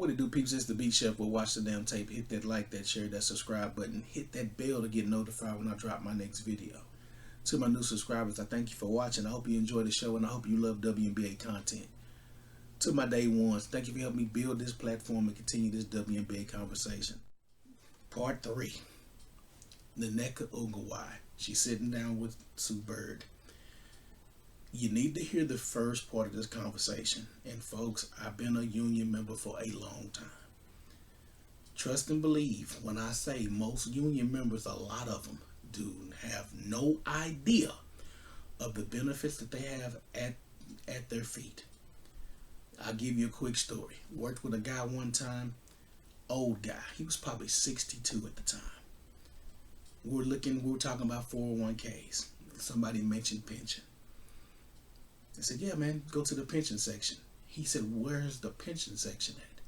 What it do, peeps? It's the Beat Chef. We'll watch the damn tape. Hit that like, that share, that subscribe button. Hit that bell to get notified when I drop my next video. To my new subscribers, I thank you for watching. I hope you enjoy the show, and I hope you love WNBA content. To my day ones, thank you for helping me build this platform and continue this WNBA conversation. Part 3. Nneka. She's sitting down with Sue Bird. You need to hear the first part of this conversation. And folks, I've been a union member for a long time. Trust and believe when I say most union members, a lot of them do have no idea of the benefits that they have at their feet. I'll give you a quick story. Worked with a guy one time, old guy. He was probably 62 at the time. We were talking about 401ks. Somebody mentioned pension. I said, yeah, man, go to the pension section. He said, where's the pension section at?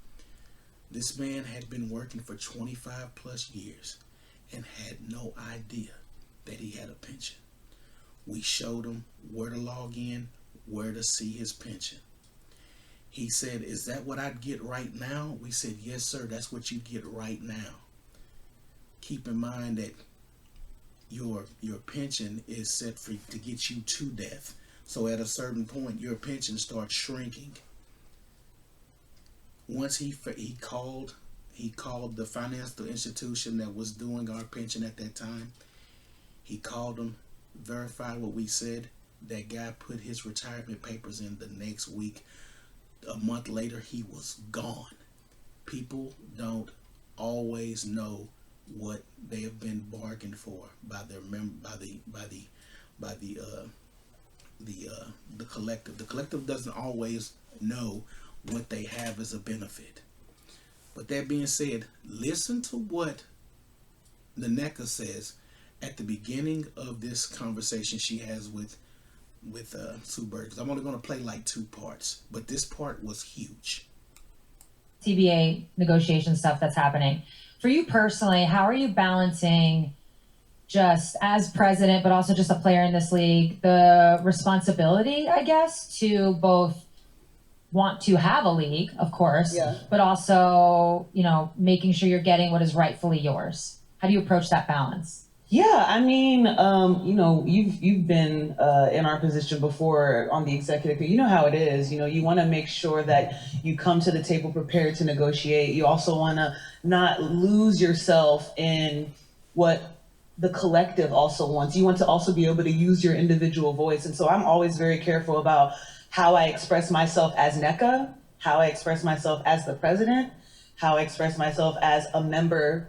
This man had been working for 25 plus years and had no idea that he had a pension. We showed him where to log in, where to see his pension. He said, is that what I'd get right now? We said, yes, sir, that's what you get right now. Keep in mind that your pension is set for to get you to death. So at a certain point, your pension starts shrinking. Once he called the financial institution that was doing our pension at that time. He called them, verified what we said. That guy put his retirement papers in the next week. A month later, he was gone. People don't always know what they have been bargained for by the collective. The collective doesn't always know what they have as a benefit. But that being said, listen to what Nneka says at the beginning of this conversation she has with Sue Bird. Because I'm only going to play like 2 parts, but this part was huge. CBA negotiation stuff that's happening. For you personally, how are you balancing, just as president, but also just a player in this league, the responsibility, I guess, to both want to have a league, of course, but also, making sure you're getting what is rightfully yours? How do you approach that balance? Yeah, I mean, you've been in our position before on the executive. You know how it is. You want to make sure that you come to the table prepared to negotiate. You also want to not lose yourself in what the collective also wants. You want to also be able to use your individual voice. And so I'm always very careful about how I express myself as Nneka, how I express myself as the president, how I express myself as a member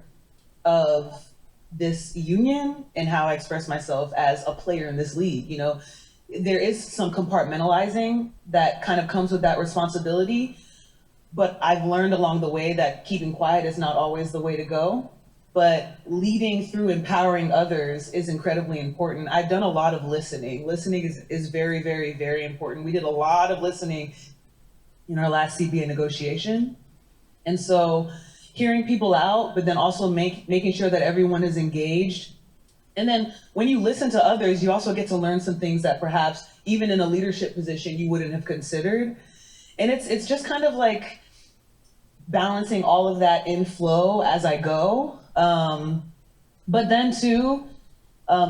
of this union, and how I express myself as a player in this league. There is some compartmentalizing that kind of comes with that responsibility, but I've learned along the way that keeping quiet is not always the way to go. But leading through empowering others is incredibly important. I've done a lot of listening. Listening is very, very, very important. We did a lot of listening in our last CBA negotiation. And so hearing people out, but then also making sure that everyone is engaged. And then when you listen to others, you also get to learn some things that perhaps even in a leadership position you wouldn't have considered. And it's just kind of like balancing all of that in flow as I go. But then too,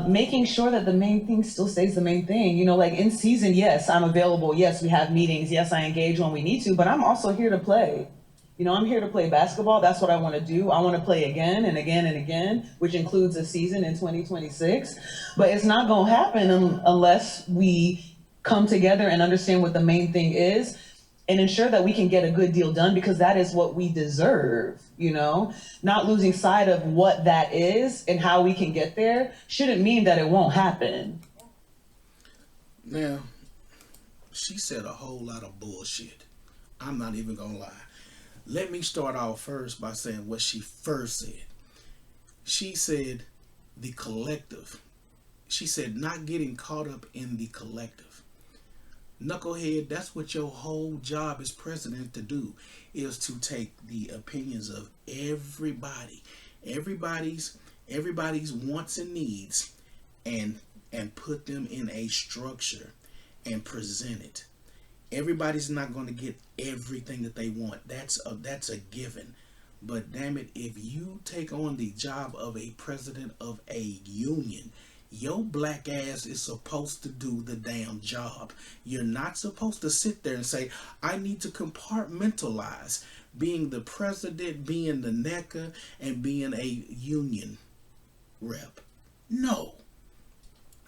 making sure that the main thing still stays the main thing. Like in season, yes, I'm available. Yes, we have meetings. Yes, I engage when we need to, but I'm also here to play. I'm here to play basketball. That's what I want to do. I want to play again and again and again, which includes a season in 2026. But it's not going to happen unless we come together and understand what the main thing is and ensure that we can get a good deal done, because that is what we deserve. Not losing sight of what that is and how we can get there shouldn't mean that it won't happen. Now, she said a whole lot of bullshit. I'm not even going to lie. Let me start off first by saying what she first said. She said the collective. She said not getting caught up in the collective. Knucklehead, that's what your whole job as president to do, is to take the opinions of everybody, everybody's wants and needs, and put them in a structure and present it. Everybody's not going to get everything that they want. That's a given. But damn it, if you take on the job of a president of a union, your black ass is supposed to do the damn job. You're not supposed to sit there and say, I need to compartmentalize being the president, being the Nneka, and being a union rep. No.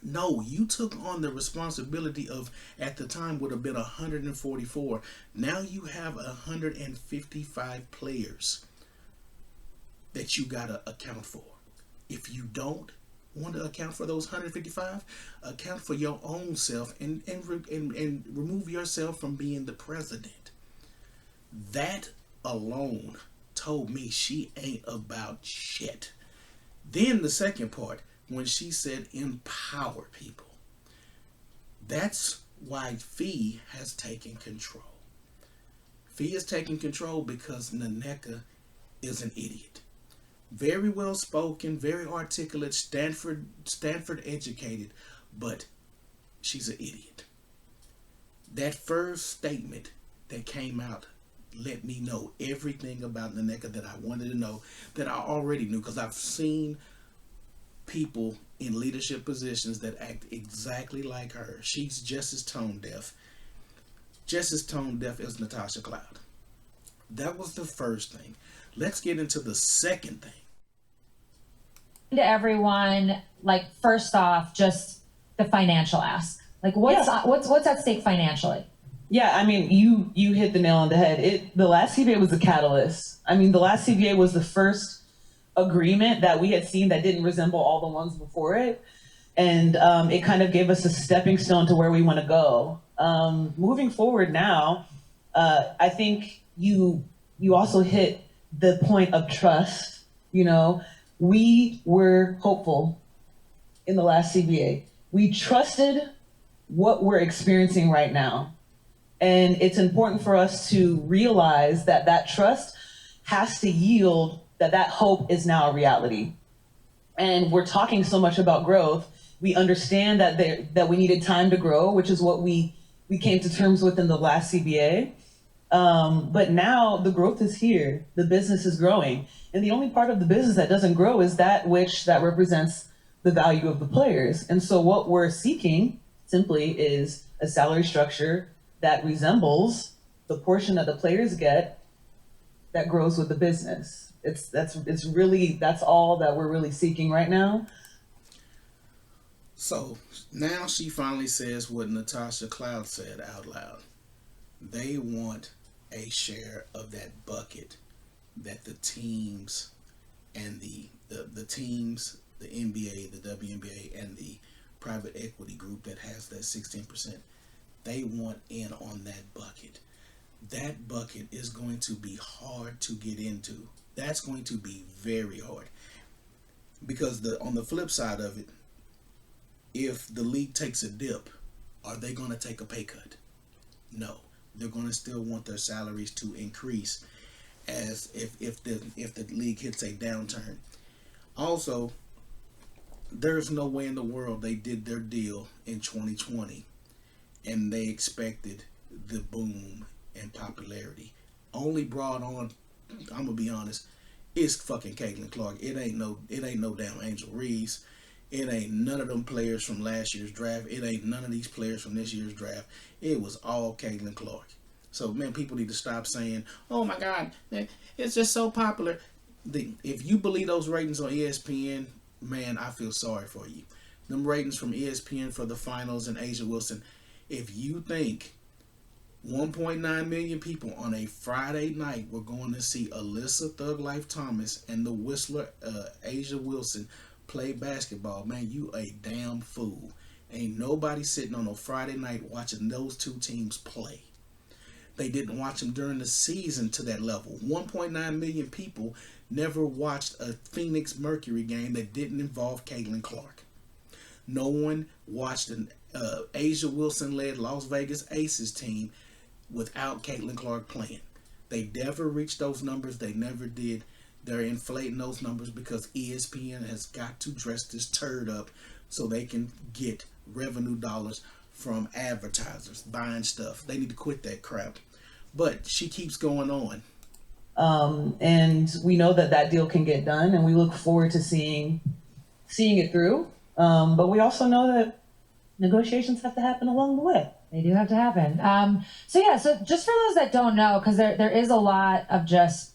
No, you took on the responsibility of, at the time would have been 144. Now you have 155 players that you got to account for. If you don't want to account for those 155, account for your own self and remove yourself from being the president. That alone told me she ain't about shit. Then the second part, when she said empower people, that's why Fee has taken control. Fee is taking control because Nneka is an idiot. Very well spoken, very articulate, Stanford educated, but she's an idiot. That first statement that came out let me know everything about Nneka that I wanted to know, that I already knew, because I've seen people in leadership positions that act exactly like her. She's just as tone deaf. Just as tone deaf as Natasha Cloud. That was the first thing. Let's get into the second thing. To everyone, like, first off, just the financial ask. Like, what's at stake financially? Yeah, I mean, you hit the nail on the head. The last CBA was the catalyst. I mean, the last CBA was the first agreement that we had seen that didn't resemble all the ones before it. And it kind of gave us a stepping stone to where we want to go. Moving forward now, I think you also hit the point of trust. You know, we were hopeful in the last CBA. We trusted what we're experiencing right now. And it's important for us to realize that that trust has to yield, that hope is now a reality. And we're talking so much about growth. We understand that we needed time to grow, which is what we came to terms with in the last CBA. But now the growth is here. The business is growing. And the only part of the business that doesn't grow is that represents the value of the players. And so what we're seeking simply is a salary structure that resembles the portion that the players get that grows with the business. That's all that we're really seeking right now. So now she finally says what Natasha Cloud said out loud. They want a share of that bucket that the teams and the teams, the NBA, the WNBA, and the private equity group that has that 16%, they want in on that bucket. That bucket is going to be hard to get into. That's going to be very hard. Because on the flip side of it, if the league takes a dip, are they going to take a pay cut? No. They're going to still want their salaries to increase as if the league hits a downturn. Also, there's no way in the world they did their deal in 2020 and they expected the boom in popularity. Only brought on, I'm gonna be honest, it's fucking Caitlin Clark. It ain't no damn Angel Reese. It ain't none of them players from last year's draft. It ain't none of these players from this year's draft. It was all Caitlin Clark. So, man, people need to stop saying, oh my God, it's just so popular. If you believe those ratings on ESPN, man, I feel sorry for you. Them ratings from ESPN for the finals and Asia Wilson, if you think 1.9 million people on a Friday night were going to see Alyssa Thug Life Thomas and the Whistler Asia Wilson play basketball, man, you a damn fool. Ain't nobody sitting on a Friday night watching those two teams play. They didn't watch them during the season to that level. 1.9 million people never watched a Phoenix Mercury game that didn't involve Caitlin Clark. No one watched an Asia Wilson-led Las Vegas Aces team without Caitlin Clark playing. They never reached those numbers. They never did. They're inflating those numbers because ESPN has got to dress this turd up so they can get revenue dollars from advertisers buying stuff. They need to quit that crap. But she keeps going on. And we know that deal can get done, and we look forward to seeing it through. But we also know that negotiations have to happen along the way. They do have to happen. So just for those that don't know, because there is a lot of just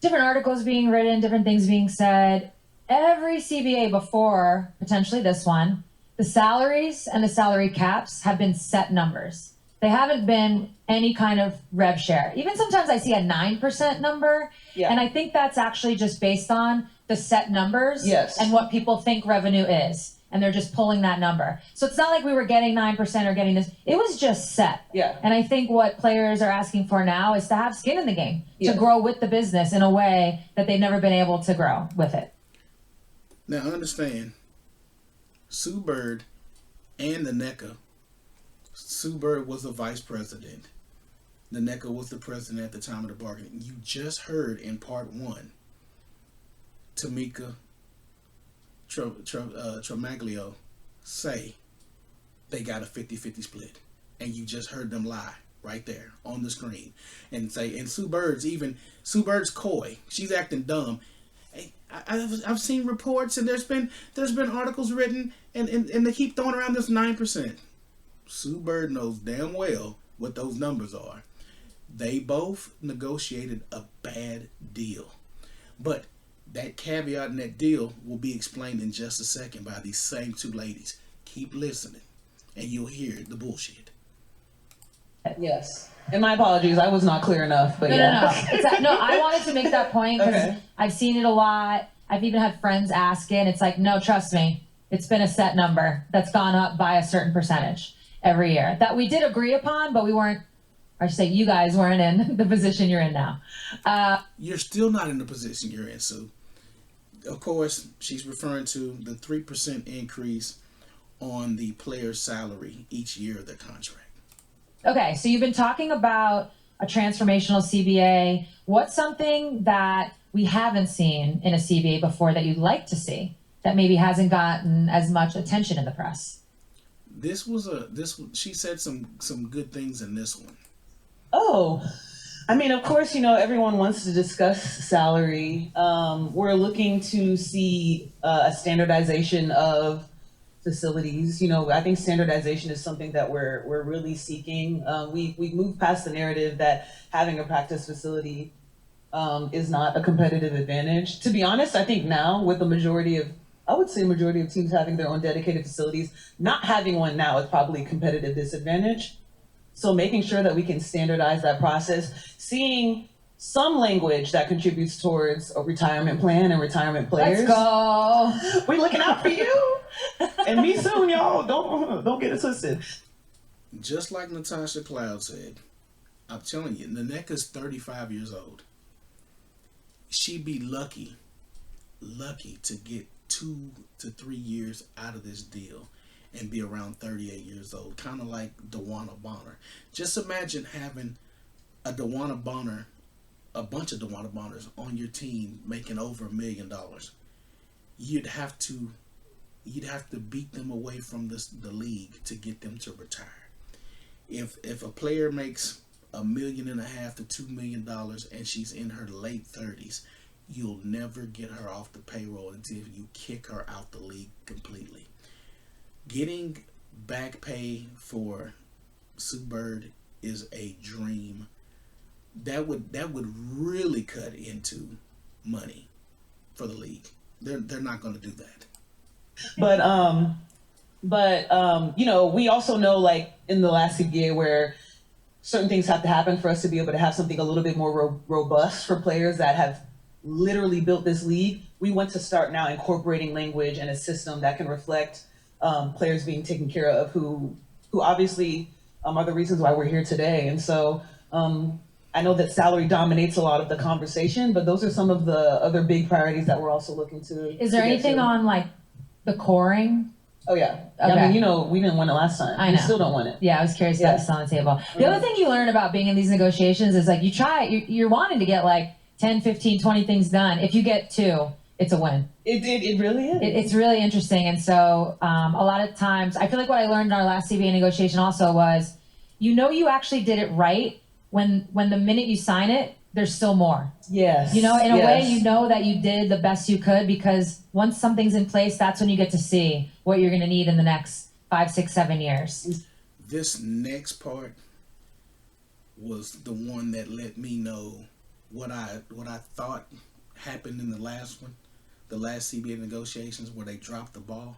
different articles being written, different things being said. Every CBA before, potentially this one, the salaries and the salary caps have been set numbers. They haven't been any kind of rev share. Even sometimes I see a 9% number. Yeah. And I think that's actually just based on the set numbers. Yes. And what people think revenue is. And they're just pulling that number. So it's not like we were getting 9% or getting this. It was just set. Yeah. And I think what players are asking for now is to have skin in the game, to grow with the business in a way that they've never been able to grow with it. Now understand, Sue Bird and Nneka. Sue Bird was the vice president. Nneka was the president at the time of the bargaining. You just heard in part one, Tamika Tremaglio say they got a 50-50 split. And you just heard them lie right there on the screen. And say, and Sue Bird's coy. She's acting dumb. Hey, I've seen reports, and there's been articles written, and they keep throwing around this 9%. Sue Bird knows damn well what those numbers are. They both negotiated a bad deal. But that caveat in that deal will be explained in just a second by these same two ladies. Keep listening, and you'll hear the bullshit. Yes. And my apologies, I was not clear enough, but No, I wanted to make that point because I've seen it a lot. I've even had friends ask it, and it's like, no, trust me, it's been a set number that's gone up by a certain percentage every year that we did agree upon, but we weren't, or I should say you guys weren't in the position you're in now. You're still not in the position you're in, Sue. Of course, she's referring to the 3% increase on the player's salary each year of their contract. Okay, so you've been talking about a transformational CBA. What's something that we haven't seen in a CBA before that you'd like to see that maybe hasn't gotten as much attention in the press? She said some good things in this one. Oh, I mean, of course, everyone wants to discuss salary. We're looking to see a standardization of facilities. I think standardization is something that we're really seeking. We've moved past the narrative that having a practice facility is not a competitive advantage. To be honest, I think now with the majority of teams having their own dedicated facilities, not having one now is probably a competitive disadvantage. So making sure that we can standardize that process, seeing some language that contributes towards a retirement plan and retirement players. Let's go. We're looking out for you. And me soon, y'all. Don't get it twisted. Just like Natasha Cloud said, I'm telling you, Nneka's 35 years old. She'd be lucky to get 2 to 3 years out of this deal and be around 38 years old, kind of like DeWanna Bonner. Just imagine having a bunch of DeWanna Bonners on your team making over $1 million. You'd have to beat them away from the league to get them to retire. If a player makes $1.5 million to $2 million and she's in her late 30s, you'll never get her off the payroll until you kick her out the league completely. Getting back pay for Sue Bird is a dream. That would really cut into money for the league. They're not going to do that. But we also know, like in the last CBA, where certain things have to happen for us to be able to have something a little bit more robust for players that have literally built this league. We want to start now incorporating language and a system that can reflect players being taken care of, who obviously are the reasons why we're here today. And so I know that salary dominates a lot of the conversation, but those are some of the other big priorities that we're also looking to. Is there anything on like the coring? Oh yeah. Okay. I mean, we didn't win it last time. I know. We still don't win it. Yeah, I was curious if that was on the table. The other thing you learn about being in these negotiations is like you're wanting to get like 10, 15, 20 things done. If you get 2, it's a win. It really is. It's really interesting. And so a lot of times, I feel like what I learned in our last CBA negotiation also was, you actually did it right when the minute you sign it, there's still more. Yes. In a way, that you did the best you could, because once something's in place, that's when you get to see what you're going to need in the next 5, 6, 7 years. This next part was the one that let me know what I thought happened in the last one, the last CBA negotiations where they dropped the ball.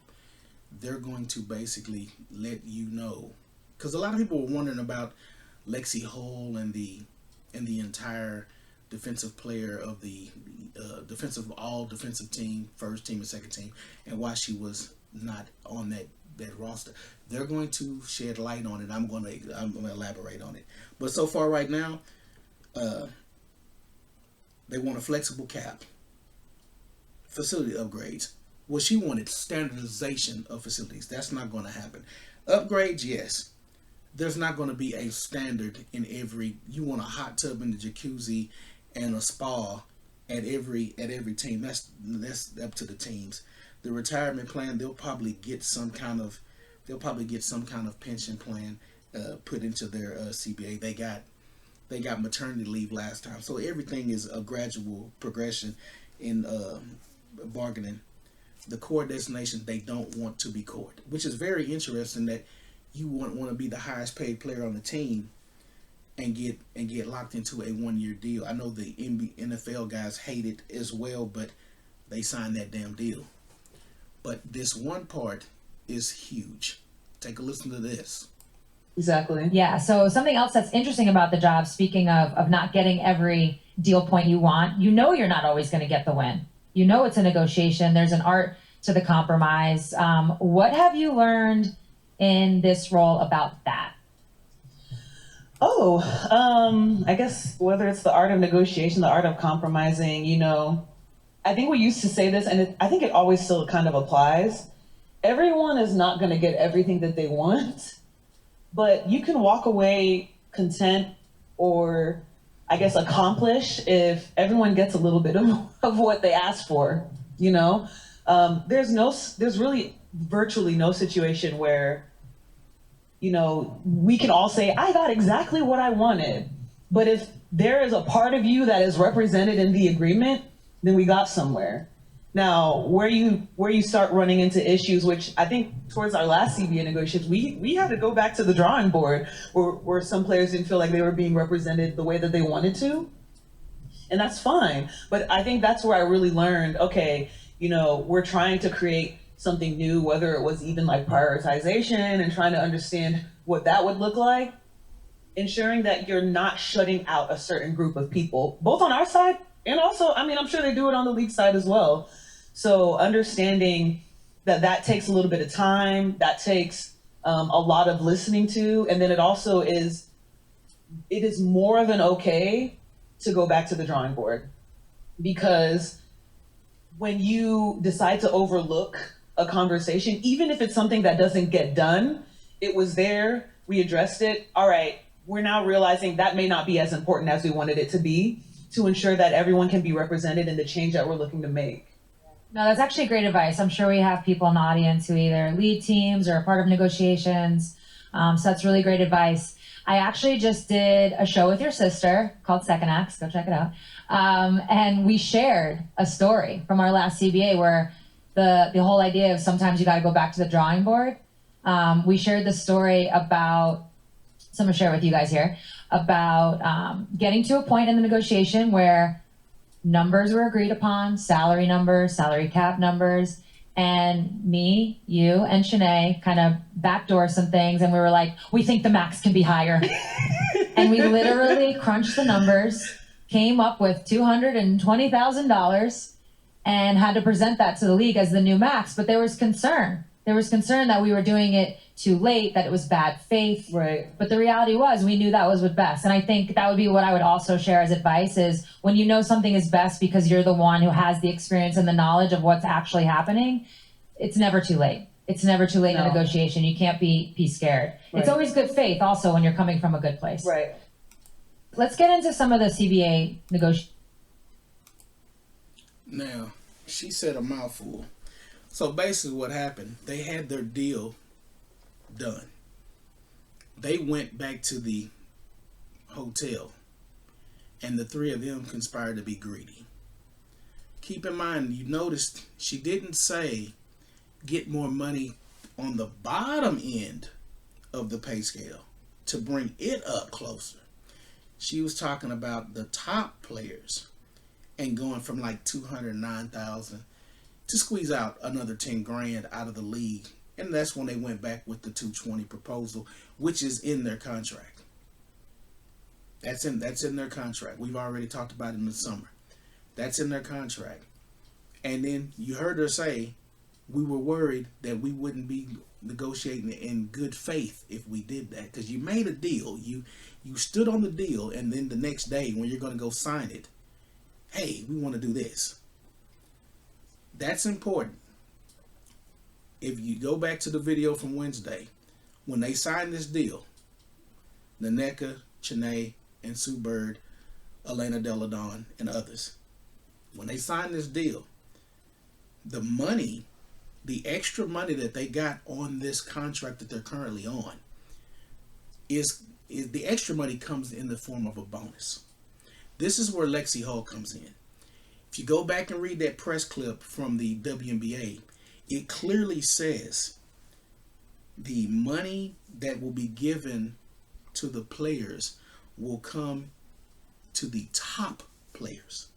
They're going to basically let you know, because a lot of people were wondering about Lexi Hull and the entire defensive player of the defensive team, first team and second team, and why she was not on that roster. They're going to shed light on it. I'm going to elaborate on it. But so far right now, they want a flexible cap, facility upgrades. Well, she wanted standardization of facilities. That's not going to happen. Upgrades, yes. There's not going to be a standard in every. You want a hot tub and a jacuzzi and a spa at every team. That's up to the teams. The retirement plan, they'll probably get some kind of pension plan put into their CBA. They got maternity leave last time, so everything is a gradual progression in bargaining. The core designation, they don't want to be court, which is very interesting that you want to be the highest paid player on the team and get locked into a 1-year deal. I know the NFL guys hate it as well, but they signed that damn deal. But this one part is huge. Take a listen to this. Exactly. Yeah. So something else that's interesting about the job, speaking of not getting every deal point you want, you're not always going to get the win. It's a negotiation. There's an art to the compromise. What have you learned in this role about that? I guess whether it's the art of negotiation, the art of compromising, I think we used to say this, and I think it always still kind of applies. Everyone is not going to get everything that they want, but you can walk away content or, I guess, accomplish if everyone gets a little bit of what they asked for. There's really virtually no situation where, we can all say, I got exactly what I wanted. But if there is a part of you that is represented in the agreement, then we got somewhere. Now, where you start running into issues, which I think towards our last CBA negotiations, we had to go back to the drawing board where some players didn't feel like they were being represented the way that they wanted to. And that's fine. But I think that's where I really learned, okay, we're trying to create something new, whether it was even like prioritization and trying to understand what that would look like, ensuring that you're not shutting out a certain group of people, both on our side and also, I'm sure they do it on the league side as well. So understanding that takes a little bit of time, that takes a lot of listening to, and then it is more than okay to go back to the drawing board. Because when you decide to overlook a conversation, even if it's something that doesn't get done, it was there, we addressed it, all right, we're now realizing that may not be as important as we wanted it to be, to ensure that everyone can be represented in the change that we're looking to make. No, that's actually great advice. I'm sure we have people in the audience who either lead teams or are part of negotiations. So that's really great advice. I actually just did a show with your sister called Second Acts. Go check it out. And we shared a story from our last CBA where the whole idea of sometimes you got to go back to the drawing board. We shared the story about, so I'm going to share it with you guys here, about getting to a point in the negotiation where numbers were agreed upon, salary numbers, salary cap numbers, and me, you, and Shanae kind of backdoor some things, and we were like, we think the max can be higher. And we literally crunched the numbers, came up with $220,000, and had to present that to the league as the new max. But there was concern. There was concern that we were doing it too late, that it was bad faith. Right. But the reality was we knew that was what best. And I think that would be what I would also share as advice is when you know something is best because you're the one who has the experience and the knowledge of what's actually happening, it's never too late. It's never too late in negotiation. You can't be scared. Right. It's always good faith also when you're coming from a good place. Right. Let's get into some of the CBA negotiations. Now, She said a mouthful. So basically, what happened? They had their deal done. They went back to the hotel, and the three of them conspired to be greedy. Keep in mind, you noticed she didn't say get more money on the bottom end of the pay scale to bring it up closer. She was talking about the top players and going from like 209,000 to squeeze out another 10 grand out of the league. And that's when they went back with the 220 proposal, which is in their contract. That's in their contract. We've already talked about it in the summer. That's in their contract. And then you heard her say, we were worried that we wouldn't be negotiating in good faith if we did that, because you made a deal. You stood on the deal, and then the next day when you're going to go sign it, hey, we want to do this. That's important. If you go back to the video from Wednesday, when they signed this deal, Nneka, Chene, and Sue Bird, Elena Deladon, and others, when they signed this deal, the money, the extra money that they got on this contract that they're currently on, is the extra money comes in the form of a bonus. This is where Lexi Hull comes in. If you go back and read that press clip from the WNBA, it clearly says the money that will be given to the players will come to the top players.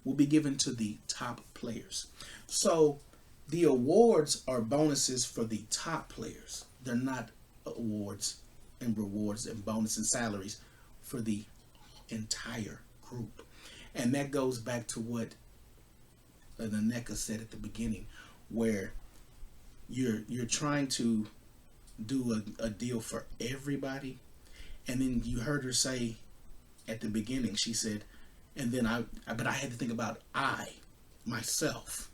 Will be given to the top players. So the awards are bonuses for the top players. They're not awards and rewards and bonuses and salaries for the entire group. And that goes back to what Nneka said at the beginning, where you're trying to do a deal for everybody. And then you heard her say at the beginning, she said, and then but I had to think about myself.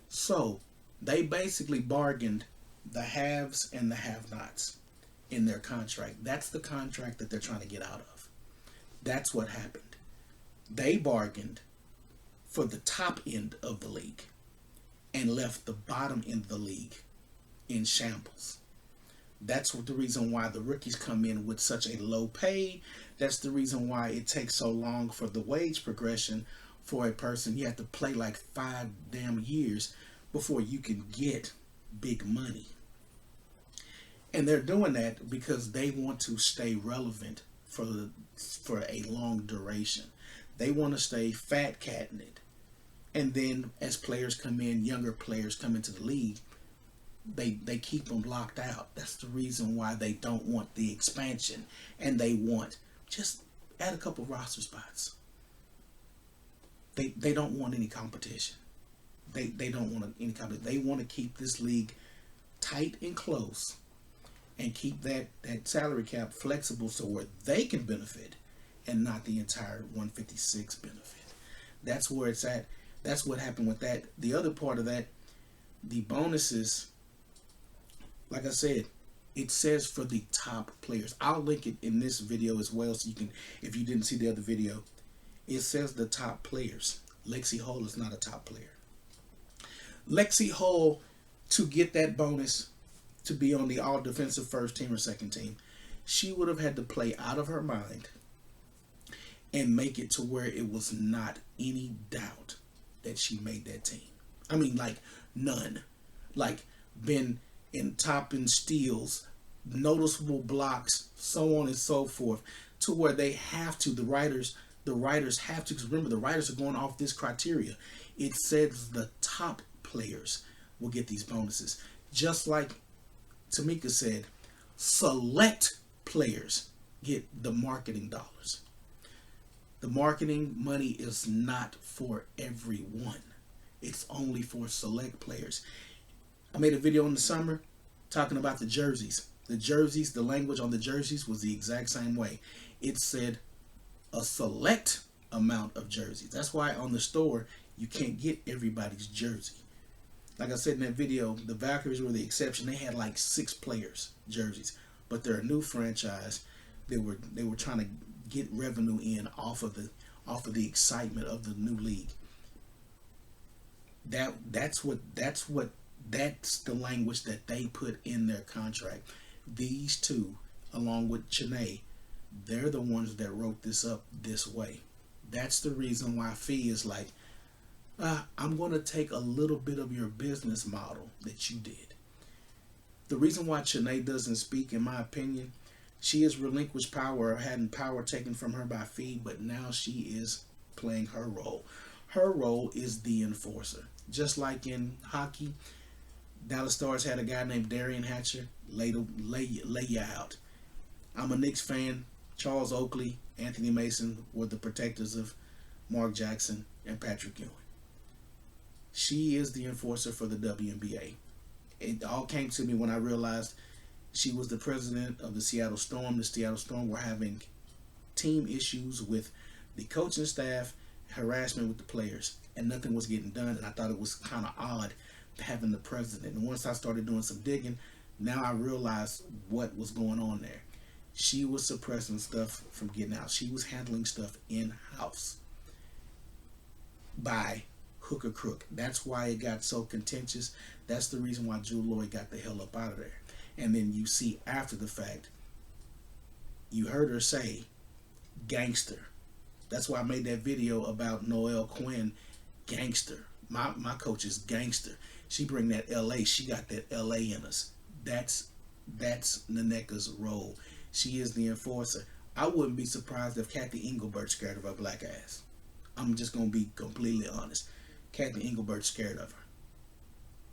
So they basically bargained the haves and the have-nots in their contract. That's the contract that they're trying to get out of. That's what happened. They bargained for the top end of the league and left the bottom end of the league in shambles. That's the reason why the rookies come in with such a low pay. That's the reason why it takes so long for the wage progression for a person. You have to play like 5 damn years before you can get big money. And they're doing that because they want to stay relevant for a long duration. They want to stay fat catting it. And then as players come in, younger players come into the league, they keep them locked out. That's the reason why they don't want the expansion, and they want just add a couple roster spots. They don't want any competition. They don't want any competition. They want to keep this league tight and close and keep that salary cap flexible so where they can benefit and not the entire 156 benefit. That's where it's at. That's what happened with that. The other part of that, the bonuses, like I said, it says for the top players. I'll link it in this video as well so you can, if you didn't see the other video, it says the top players. Lexi Hull is not a top player. Lexi Hull, to get that bonus to be on the all defensive first team or second team, she would have had to play out of her mind and make it to where it was not any doubt that she made that team. I mean, like none. Like been in top in steals, noticeable blocks, so on and so forth, to where they have to, the writers have to, because remember, the writers are going off this criteria. It says the top players will get these bonuses. Just like Tamika said, select players get the marketing dollars. The marketing money is not for everyone. It's only for select players. I made a video in the summer talking about the jerseys. The jerseys, the language on the jerseys was the exact same way. It said a select amount of jerseys. That's why on the store, you can't get everybody's jersey. Like I said in that video, the Valkyries were the exception. They had like 6 players' jerseys. But they're a new franchise. They were trying to get revenue in off of the excitement of the new league. That's the language that they put in their contract. These two, along with Chennai, they're the ones that wrote this up this way. That's the reason why Fee is like, I'm going to take a little bit of your business model that you did. The reason why Chennai doesn't speak, in my opinion, she has relinquished power, or had power taken from her by Fee, but now she is playing her role. Her role is the enforcer. Just like in hockey, Dallas Stars had a guy named Darian Hatcher lay you out. I'm a Knicks fan. Charles Oakley, Anthony Mason were the protectors of Mark Jackson and Patrick Ewing. She is the enforcer for the WNBA. It all came to me when I realized she was the president of the Seattle Storm. The Seattle Storm were having team issues with the coaching staff, harassment with the players, and nothing was getting done. And I thought it was kind of odd having the president. And once I started doing some digging, now I realized what was going on there. She was suppressing stuff from getting out. She was handling stuff in-house by hook or crook. That's why it got so contentious. That's the reason why Jewel Lloyd got the hell up out of there. And then you see after the fact, you heard her say, gangster. That's why I made that video about Noelle Quinn, gangster. My coach is gangster. She bring that LA. She got that LA in us. That's Nneka's role. She is the enforcer. I wouldn't be surprised if Kathy Englebert's scared of her black ass. I'm just going to be completely honest. Kathy Englebert's scared of her.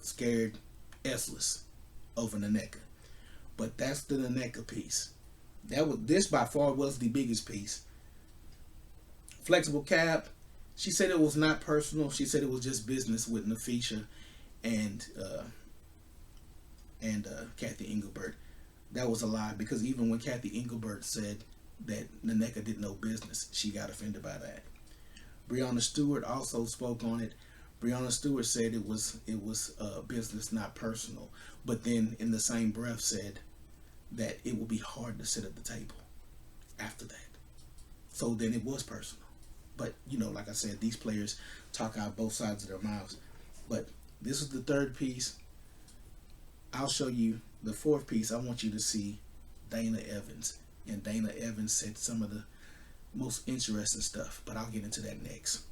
Scared S.L.E over Nneka. But that's the Nneka piece. This by far was the biggest piece. Flexible cap. She said it was not personal. She said it was just business with Nafisha and Kathy Engelbert. That was a lie, because even when Kathy Engelbert said that Nneka did no business, she got offended by that. Breonna Stewart also spoke on it. Breonna Stewart said it was business, not personal, but then in the same breath said that it would be hard to sit at the table after that. So then it was personal. But, like I said, these players talk out both sides of their mouths. But this is the third piece. I'll show you the fourth piece. I want you to see Dana Evans. And Dana Evans said some of the most interesting stuff, but I'll get into that next.